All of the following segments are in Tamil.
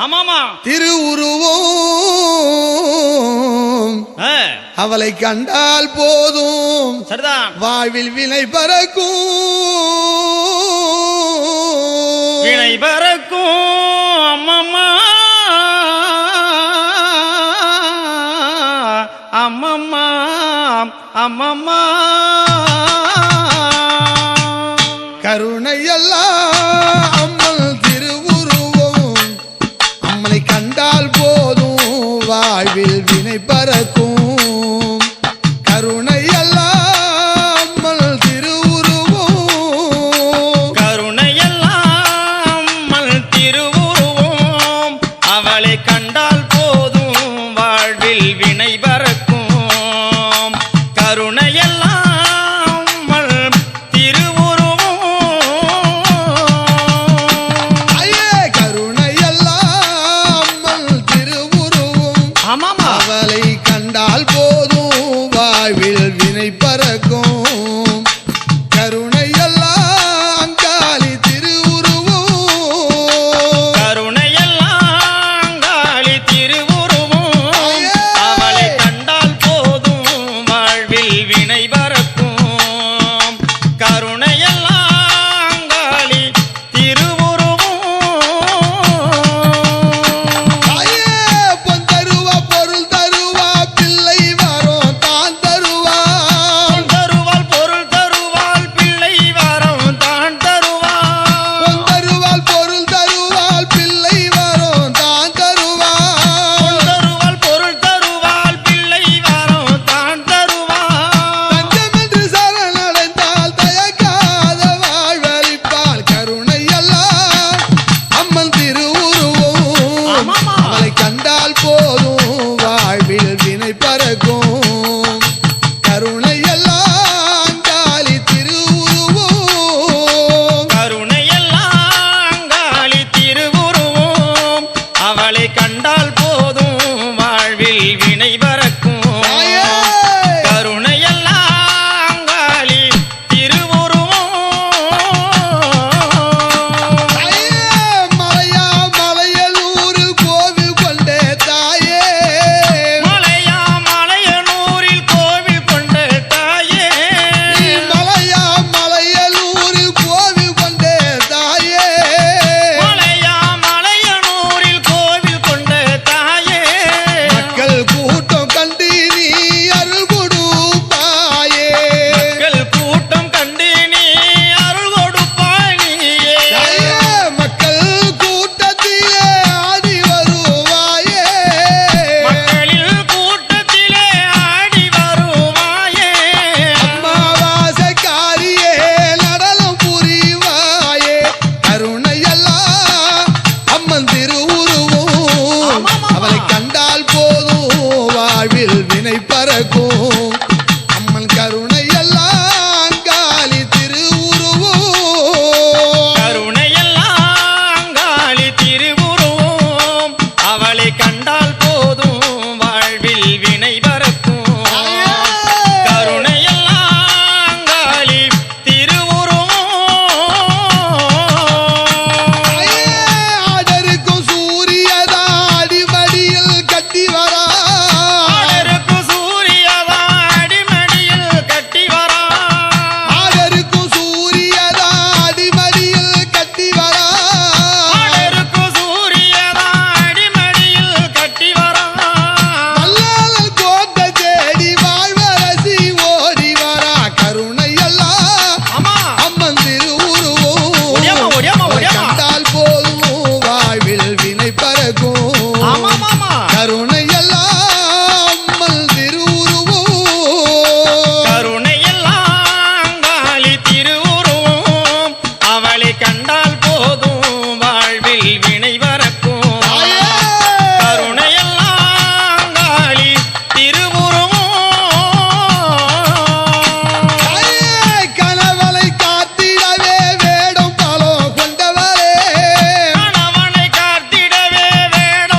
ஆமாமா திருவுருவோம் அவளை கண்டால் போதும் சரிதான் வாழ்வில் வினை பறக்கும் வினை பறக்கும் அம்மம்மா அம்மம்மா அம்மம்மா கருணையெல்லாம் அம்மல் திருவுருவோம் அம்மனை கண்டால் போதும் வாழ்வில் வினை பறக்கும் கருணையெல்லாம் அம்மல் திருவுருவோம் கருணையெல்லாம் அம்மல் திருவுருவோம் அவளை கண்டால் போதும் வாழ்வில் வினை பறக்கும் கருணையெல்லாம் அம்மல் அவளை கண்டால் போதும் வாழ்வில் வினை பறக்கும் கருணையெல்லாம் அங்காளி திருவுருவோம் கருணையெல்லாம் அங்காளி திருவுருவோம் அவளை கண்டால் போதும் வாழ்வில் வினை பறக்கும் கருணையெல்லாம் அங்காளி கண்டால் போதும் வாழ்வில் வினை பறக்கும் கருணையெல்லாம் அங்காளி திருவுருவோம் மலையா மலையலூரில் கோவில் கொண்டே தாயே மலையா மலையனூரில் கோவில் கொண்டே தாயே மலையா மலையலூரில் கோவில் கொண்டே தாயே மலையா மலையனூரில் கோவில் கொண்டே தாயே மக்கள் கூட்டம் கண்டு நீ அருள் கொடுப்பாயே மக்கள் கூட்டம் கண்டு நீ அருள் கொடுப்பாயே மக்கள் கூட்டத்திலே ஆடி வருவாயே மக்களில் கூட்டத்திலே ஆடி வருவாயே அம்மாவாசைக்காரியே நடனம் புரிவாயே கருணையெல்லாம் அம்மன் திருவுருவோம் அவளை கண்டால் போதும் வாழ்வில் வினை பறக்கும் அம்மன் கருணையெல்லாம் காளி திருவுருவோம் கருணையெல்லாம் அங்காளி திருவுருவோம் அவளை கண்டால் போதும் வாழ்வில் வினை பறக்கும் கருணையெல்லாம் அங்காளி திருவுருவோம் ஆடருக்கும் சூரியதான் அடிமடியில் கட்டி வரா ஆடருக்கு சூரியதான் அடிமடியில் கட்டி வரா ஆடருக்கும் சூரியதான் அடிமடியில் கட்டி வரா ஆடருக்கு சூரியதான் அடிமடியில் கட்டி வரா வல்லாளன் கோட்டை தேடி வாழ்வரசி ஓடி வரா கருணையெல்லாம் ஆமா அம்மன் திருவுருவோம் ஓடியாமா, ஓடியாமா, அவளை ஓடியாமா. கண்டால் போதும் வாழ்வில் வினை பறக்கும் ஆமா மாமா கருணையெல்லாம் அம்மன் திருவுருவோம் கருணையெல்லாம் அங்காளி திருவுருவோம் அவளை கண்டால் போதும் வாழ்வில் வினை பறக்கும் கருணையெல்லாம் அங்காளி திருவுருவோம் கணவனை காத்திடவே வேடம் பலம் கொண்டவரே கணவனை காத்திடவே வேடம்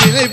வினை